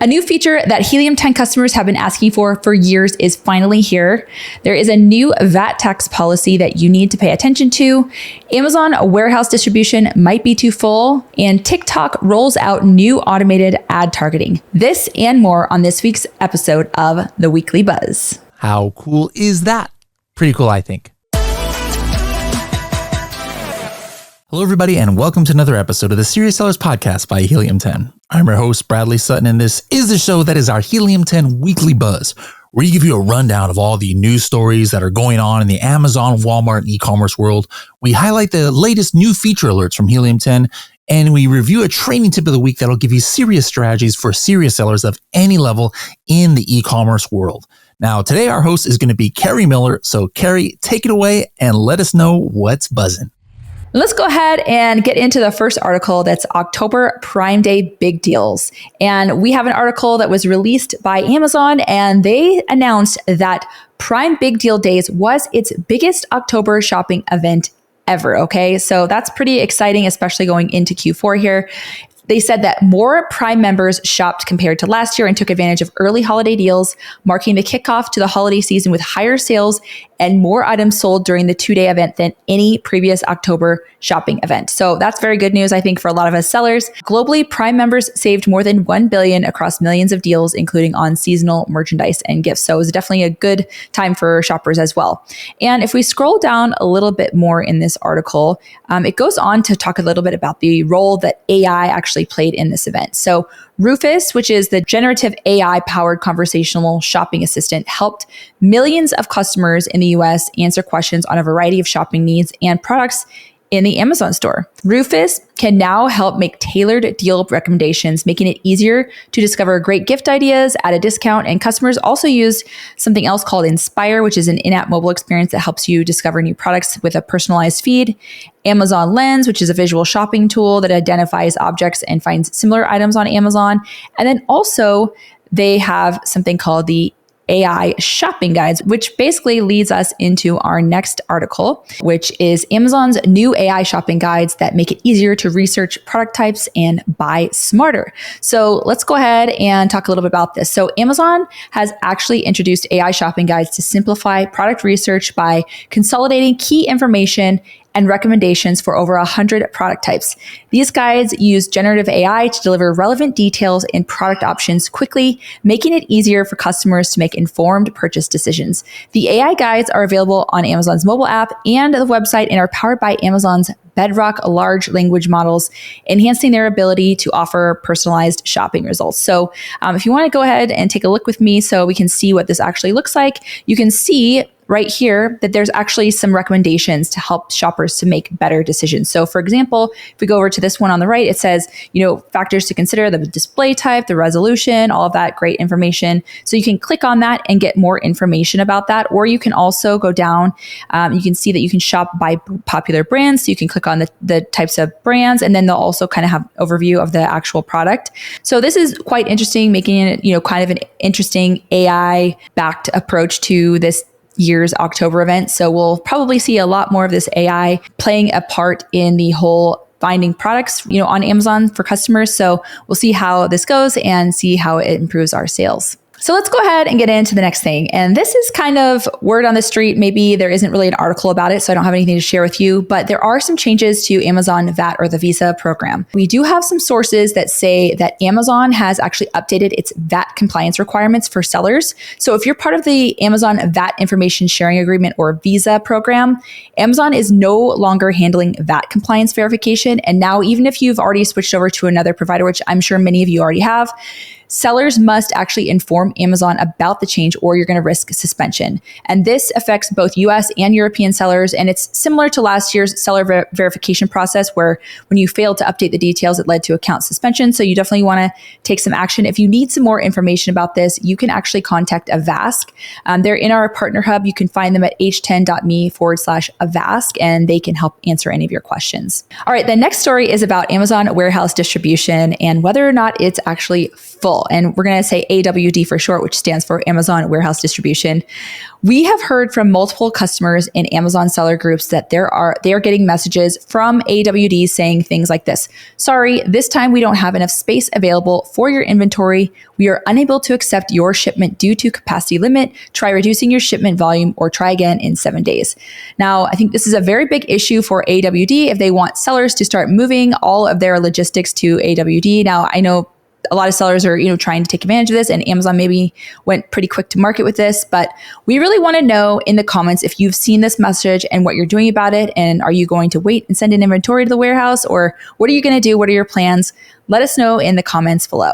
A new feature that Helium 10 customers have been asking for years is finally here. There is a new VAT tax policy that you need to pay attention to. Amazon warehouse distribution might be too full, and TikTok rolls out new automated ad targeting. This and more on this week's episode of The Weekly Buzz. How cool is that? Pretty cool, I think. Hello, everybody, and welcome to another episode of the Serious Sellers Podcast by Helium 10. I'm your host, Bradley Sutton, and this is the show that is our Helium 10 Weekly Buzz, where we give you a rundown of all the news stories that are going on in the Amazon, Walmart, and e-commerce world. We highlight the latest new feature alerts from Helium 10, and we review a training tip of the week that'll give you serious strategies for serious sellers of any level in the e-commerce world. Now, today our host is going to be Carrie Miller. So, Carrie, take it away and let us know what's buzzing. Let's go ahead and get into the first article. That's October Prime Day Big Deals. And we have an article that was released by Amazon, and they announced that Prime Big Deal Days was its biggest October shopping event ever. Okay, so that's pretty exciting, especially going into Q4 here. They said that more Prime members shopped compared to last year and took advantage of early holiday deals, marking the kickoff to the holiday season with higher sales and more items sold during the two-day event than any previous October shopping event. So that's very good news, I think, for a lot of us sellers. Globally, Prime members saved more than $1 billion across millions of deals, including on seasonal merchandise and gifts. So it was definitely a good time for shoppers as well. And if we scroll down a little bit more in this article, it goes on to talk a little bit about the role that AI actually played in this event. So Rufus, which is the generative AI-powered conversational shopping assistant, helped millions of customers in the US answer questions on a variety of shopping needs and products in the Amazon store. Rufus can now help make tailored deal recommendations, making it easier to discover great gift ideas at a discount. And customers also used something else called Inspire, which is an in-app mobile experience that helps you discover new products with a personalized feed. Amazon Lens, which is a visual shopping tool that identifies objects and finds similar items on Amazon. And then also they have something called the AI shopping guides, which basically leads us into our next article, which is Amazon's new AI shopping guides that make it easier to research product types and buy smarter. So let's go ahead and talk a little bit about this. So Amazon has actually introduced AI shopping guides to simplify product research by consolidating key information and recommendations for over 100 product types. These guides use generative AI to deliver relevant details and product options quickly, making it easier for customers to make informed purchase decisions. The AI guides are available on Amazon's mobile app and the website and are powered by Amazon's Bedrock large language models, enhancing their ability to offer personalized shopping results. So if you want to go ahead and take a look with me so we can see what this actually looks like, you can see right here that there's actually some recommendations to help shoppers to make better decisions. So for example, if we go over to this one on the right, it says, factors to consider: the display type, the resolution, all of that great information. So you can click on that and get more information about that. Or you can also go down, you can see that you can shop by popular brands. So you can click on the types of brands, and then they'll also kind of have overview of the actual product. So this is quite interesting, making it, kind of an interesting AI-backed approach to this year's October event. So we'll probably see a lot more of this AI playing a part in the whole finding products, on Amazon for customers. So we'll see how this goes and see how it improves our sales. So let's go ahead and get into the next thing. And this is kind of word on the street. Maybe there isn't really an article about it, so I don't have anything to share with you, but there are some changes to Amazon VAT or the Visa program. We do have some sources that say that Amazon has actually updated its VAT compliance requirements for sellers. So if you're part of the Amazon VAT Information Sharing Agreement or Visa program, Amazon is no longer handling VAT compliance verification. And now, even if you've already switched over to another provider, which I'm sure many of you already have, sellers must actually inform Amazon about the change or you're going to risk suspension. And this affects both US and European sellers. And it's similar to last year's seller verification process, where when you failed to update the details, it led to account suspension. So you definitely want to take some action. If you need some more information about this, you can actually contact Avask. They're in our partner hub. You can find them at h10.me/Avask, and they can help answer any of your questions. All right, the next story is about Amazon warehouse distribution and whether or not it's actually full. And we're going to say AWD for short, which stands for Amazon Warehouse Distribution. We have heard from multiple customers in Amazon seller groups that they are getting messages from AWD saying things like this: sorry, this time we don't have enough space available for your inventory. We are unable to accept your shipment due to capacity limit. Try reducing your shipment volume or try again in 7 days. Now, I think this is a very big issue for AWD if they want sellers to start moving all of their logistics to AWD. Now, I know a lot of sellers are, trying to take advantage of this, and Amazon maybe went pretty quick to market with this, but we really want to know in the comments if you've seen this message and what you're doing about it. And are you going to wait and send an inventory to the warehouse, or what are you going to do? What are your plans? Let us know in the comments below.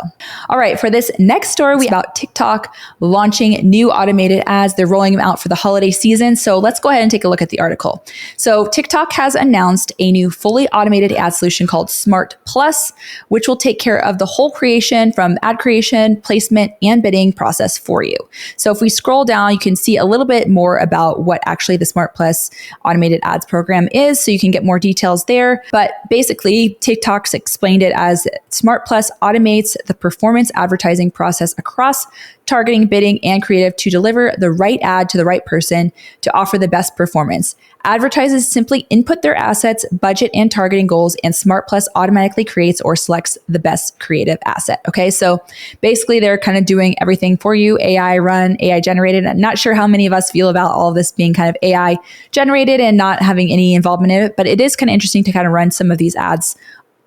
All right, for this next story, we about TikTok launching new automated ads. They're rolling them out for the holiday season. So let's go ahead and take a look at the article. So TikTok has announced a new fully automated ad solution called Smart Plus, which will take care of the whole creation from ad creation, placement, and bidding process for you. So if we scroll down, you can see a little bit more about what actually the Smart Plus automated ads program is. So you can get more details there. But basically, TikTok's explained it as Smart Plus automates the performance advertising process across targeting, bidding, and creative to deliver the right ad to the right person to offer the best performance. Advertisers simply input their assets, budget, and targeting goals, and Smart Plus automatically creates or selects the best creative asset. Okay, so basically they're kind of doing everything for you, AI run, AI generated. I'm not sure how many of us feel about all of this being kind of AI generated and not having any involvement in it, but it is kind of interesting to kind of run some of these ads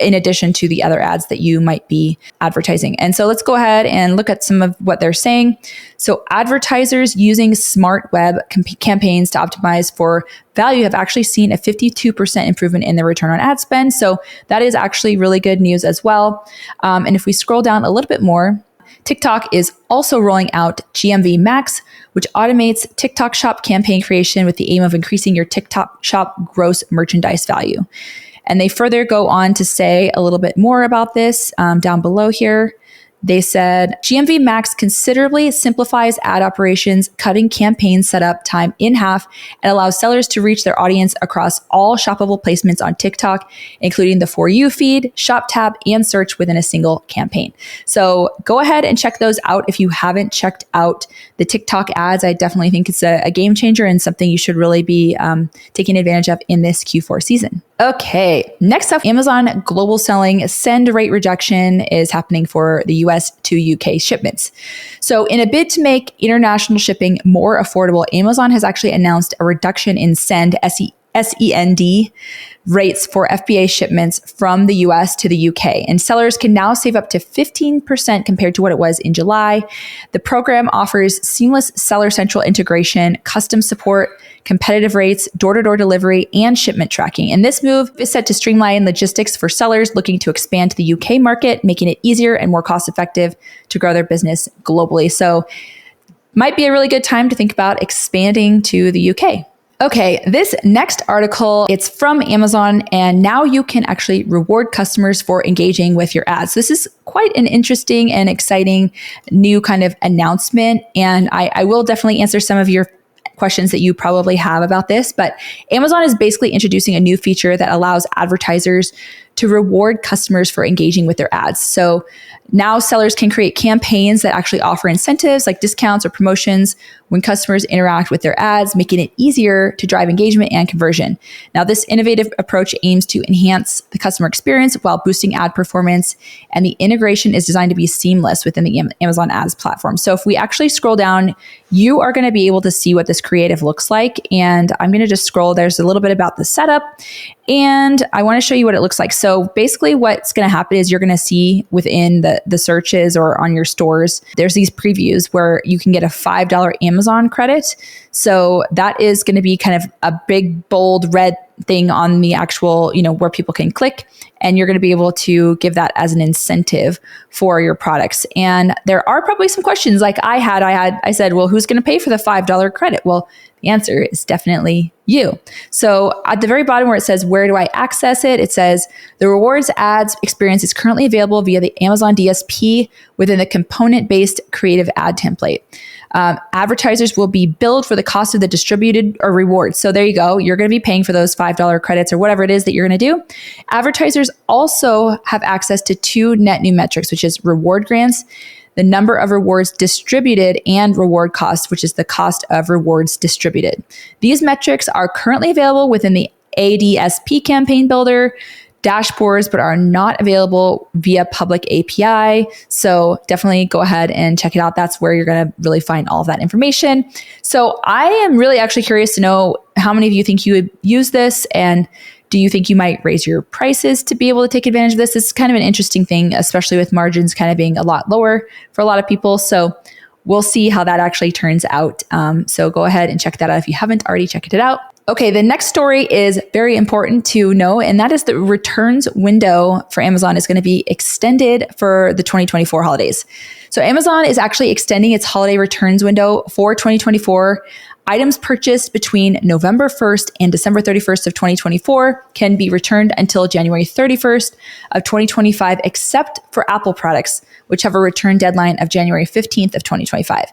in addition to the other ads that you might be advertising. And so let's go ahead and look at some of what they're saying. So advertisers using smart web campaigns to optimize for value have actually seen a 52% improvement in their return on ad spend. So that is actually really good news as well. And if we scroll down a little bit more, TikTok is also rolling out GMV Max, which automates TikTok Shop campaign creation with the aim of increasing your TikTok Shop gross merchandise value. And they further go on to say a little bit more about this down below here. They said, GMV Max considerably simplifies ad operations, cutting campaign setup time in half, and allows sellers to reach their audience across all shoppable placements on TikTok, including the For You feed, Shop tab, and search within a single campaign. So go ahead and check those out if you haven't checked out the TikTok ads. I definitely think it's a game changer and something you should really be taking advantage of in this Q4 season. Okay, next up, Amazon global selling send rate reduction is happening for the US to UK shipments. So in a bid to make international shipping more affordable, Amazon has actually announced a reduction in send SEND rates for FBA shipments from the US to the UK. And sellers can now save up to 15% compared to what it was in July. The program offers seamless Seller Central integration, custom support, competitive rates, door-to-door delivery, and shipment tracking. And this move is set to streamline logistics for sellers looking to expand to the UK market, making it easier and more cost-effective to grow their business globally. So might be a really good time to think about expanding to the UK. Okay, this next article, it's from Amazon, and now you can actually reward customers for engaging with your ads. This is quite an interesting and exciting new kind of announcement, and I will definitely answer some of your questions that you probably have about this, but Amazon is basically introducing a new feature that allows advertisers to reward customers for engaging with their ads. So now sellers can create campaigns that actually offer incentives like discounts or promotions when customers interact with their ads, making it easier to drive engagement and conversion. Now, this innovative approach aims to enhance the customer experience while boosting ad performance, and the integration is designed to be seamless within the Amazon Ads platform. So if we actually scroll down, you are going to be able to see what this creative looks like. And I'm going to just scroll. There's a little bit about the setup, and I want to show you what it looks like. So basically what's going to happen is you're going to see within the searches or on your stores, there's these previews where you can get a $5 Amazon credit. So that is going to be kind of a big, bold red thing on the actual, where people can click, and you're going to be able to give that as an incentive for your products. And there are probably some questions like I said, well, who's going to pay for the $5 credit? Well, the answer is definitely you. So at the very bottom where it says, where do I access it? It says the rewards ads experience is currently available via the Amazon DSP within the component-based creative ad template. Advertisers will be billed for the cost of the distributed or rewards. So there you go. You're going to be paying for those $5 credits or whatever it is that you're going to do. Advertisers also have access to 2 net new metrics, which is reward grants, the number of rewards distributed, and reward costs, which is the cost of rewards distributed. These metrics are currently available within the ADSP campaign builder dashboards, but are not available via public API. So definitely go ahead and check it out. That's where you're going to really find all of that information. So I am really actually curious to know how many of you think you would use this, and do you think you might raise your prices to be able to take advantage of this? This is kind of an interesting thing, especially with margins kind of being a lot lower for a lot of people. So we'll see how that actually turns out. So go ahead and check that out if you haven't already checked it out. Okay, the next story is very important to know, and that is the returns window for Amazon is going to be extended for the 2024 holidays. So Amazon is actually extending its holiday returns window for 2024. Items purchased between November 1st and December 31st of 2024 can be returned until January 31st of 2025, except for Apple products, which have a return deadline of January 15th of 2025.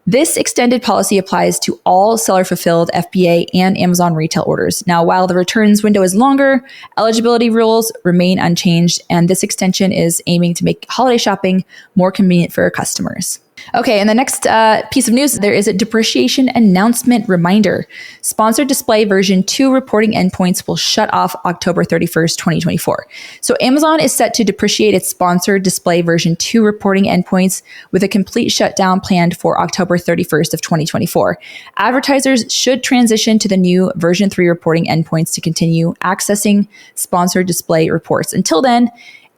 This extended policy applies to all seller-fulfilled FBA and Amazon retail orders. Now, while the returns window is longer, eligibility rules remain unchanged, and this extension is aiming to make holiday shopping more convenient for customers. Okay, and the next piece of news, there is a depreciation announcement reminder. Sponsored display version 2 reporting endpoints will shut off October 31st, 2024. So Amazon is set to depreciate its sponsored display version 2 reporting endpoints with a complete shutdown planned for October 31st of 2024. Advertisers should transition to the new version 3 reporting endpoints to continue accessing sponsored display reports. Until then,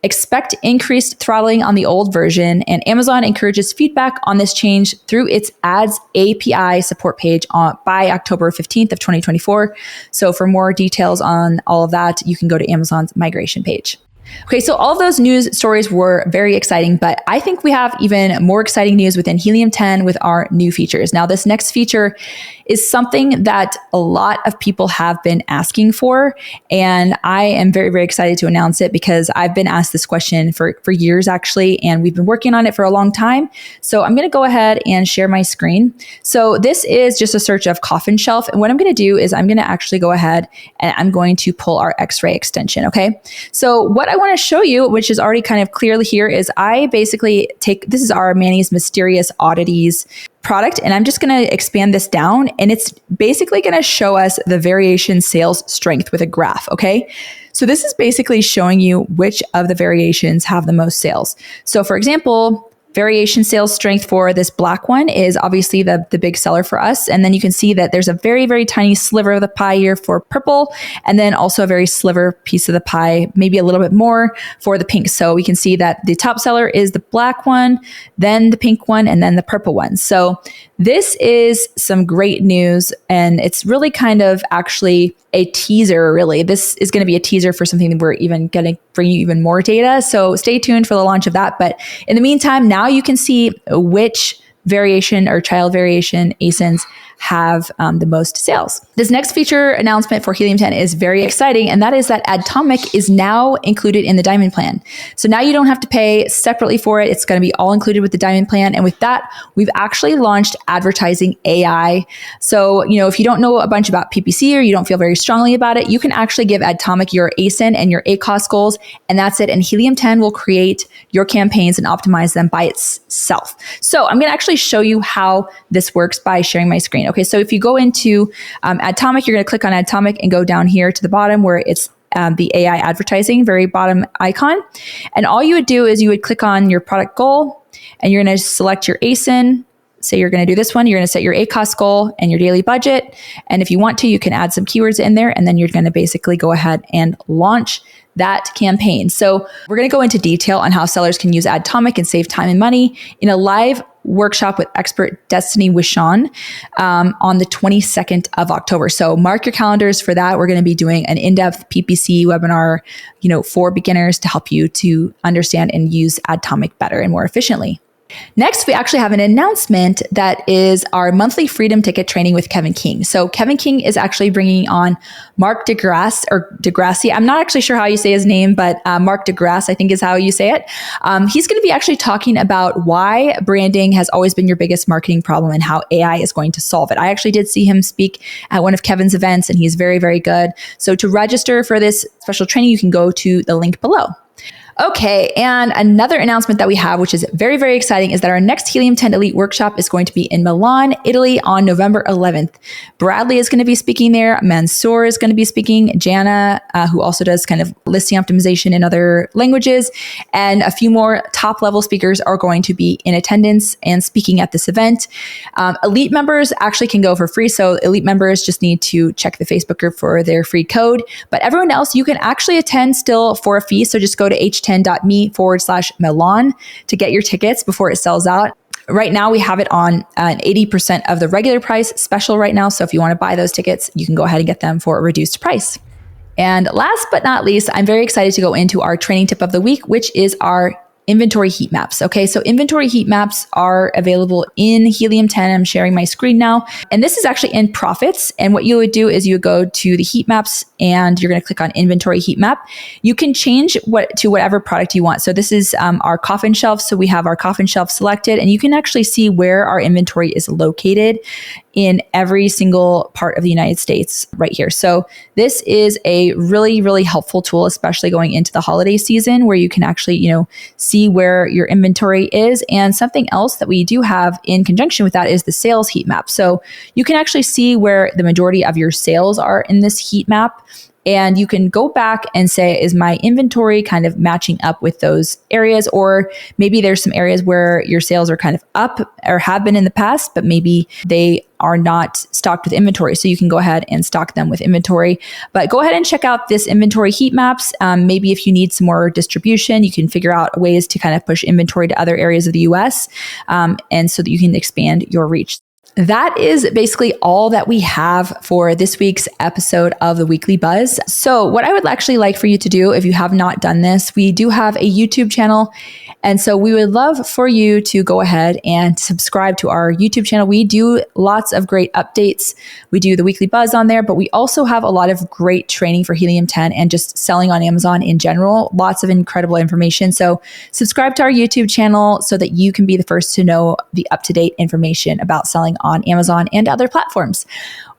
expect increased throttling on the old version, and Amazon encourages feedback on this change through its Ads API support page by October 15th of 2024. So for more details on all of that, you can go to Amazon's migration page. Okay, so all of those news stories were very exciting, but I think we have even more exciting news within Helium 10 with our new features. Now, this next feature is something that a lot of people have been asking for, and I am very, very excited to announce it because I've been asked this question for years, actually, and we've been working on it for a long time. So I'm going to go ahead and share my screen. So this is just a search of coffin shelf, and what I'm going to do is I'm going to actually go ahead and I'm going to pull our X-ray extension, okay? So what I want to show you, which is already kind of clearly here, is I basically this is our Manny's Mysterious Oddities product, and I'm just going to expand this down, and it's basically going to show us the variation sales strength with a graph, okay? So this is basically showing you which of the variations have the most sales. So for example, variation sales strength for this black one is obviously the big seller for us. And then you can see that there's a very, very tiny sliver of the pie here for purple, and then also a very sliver piece of the pie, maybe a little bit more for the pink. So we can see that the top seller is the black one, then the pink one, and then the purple one. So this is some great news, and it's really kind of actually a teaser, really. This is going to be a teaser for something that we're even going to bring you even more data. So stay tuned for the launch of that. But in the meantime, now you can see which variation or child variation ASINs have the most sales. This next feature announcement for Helium 10 is very exciting, and that is that Adtomic is now included in the Diamond plan. So now you don't have to pay separately for it. It's going to be all included with the Diamond plan. And with that, we've actually launched advertising AI. So, if you don't know a bunch about PPC or you don't feel very strongly about it, you can actually give Adtomic your ASIN and your ACOS goals, and that's it. And Helium 10 will create your campaigns and optimize them by itself. So I'm going to actually show you how this works by sharing my screen. Okay, so if you go into Adtomic, you're going to click on Adtomic and go down here to the bottom where it's the AI advertising, very bottom icon. And all you would do is you would click on your product goal, and you're going to select your ASIN. Say you're going to do this one, you're going to set your ACOS goal and your daily budget. And if you want to, you can add some keywords in there, and then you're going to basically go ahead and launch that campaign. So we're going to go into detail on how sellers can use Adtomic and save time and money in a live workshop with expert Destiny Wishon on the 22nd of October. So mark your calendars for that. We're going to be doing an in-depth PPC webinar, for beginners to help you to understand and use Adtomic better and more efficiently. Next, we actually have an announcement that is our monthly Freedom Ticket training with Kevin King. So Kevin King is actually bringing on Mark Degrassi. I'm not actually sure how you say his name, but Mark Degrasse, I think is how you say it. He's going to be actually talking about why branding has always been your biggest marketing problem and how AI is going to solve it. I actually did see him speak at one of Kevin's events, and he's very, very good. So to register for this special training, you can go to the link below. Okay, and another announcement that we have, which is very, very exciting, is that our next Helium 10 Elite Workshop is going to be in Milan, Italy on November 11th. Bradley is going to be speaking there. Mansoor is going to be speaking. Jana, who also does kind of listing optimization in other languages, and a few more top-level speakers are going to be in attendance and speaking at this event. Elite members actually can go for free, so Elite members just need to check the Facebook group for their free code. But everyone else, you can actually attend still for a fee, so just go to h10.me/Milan to get your tickets before it sells out. Right now, we have it on an 80% of the regular price special right now. So if you want to buy those tickets, you can go ahead and get them for a reduced price. And last but not least, I'm very excited to go into our training tip of the week, which is our inventory heat maps. Okay, so inventory heat maps are available in Helium 10. I'm sharing my screen now. And this is actually in Profits. And what you would do is you would go to the heat maps and you're going to click on inventory heat map. You can change to whatever product you want. So this is our coffin shelf. So we have our coffin shelf selected, and you can actually see where our inventory is located in every single part of the United States right here. So this is a really, really helpful tool, especially going into the holiday season, where you can actually, see where your inventory is. And something else that we do have in conjunction with that is the sales heat map. So you can actually see where the majority of your sales are in this heat map. And you can go back and say, is my inventory kind of matching up with those areas? Or maybe there's some areas where your sales are kind of up or have been in the past, but maybe they are not stocked with inventory. So you can go ahead and stock them with inventory. But go ahead and check out this inventory heat maps. Maybe if you need some more distribution, you can figure out ways to kind of push inventory to other areas of the US, and so that you can expand your reach. That is basically all that we have for this week's episode of the Weekly Buzz. So what I would actually like for you to do, if you have not done this, we do have a YouTube channel. And so we would love for you to go ahead and subscribe to our YouTube channel. We do lots of great updates. We do the Weekly Buzz on there, but we also have a lot of great training for Helium 10 and just selling on Amazon in general. Lots of incredible information. So subscribe to our YouTube channel so that you can be the first to know the up-to-date information about selling on Amazon and other platforms.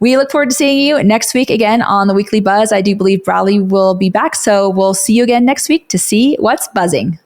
We look forward to seeing you next week again on the Weekly Buzz. I do believe Bradley will be back, so we'll see you again next week to see what's buzzing.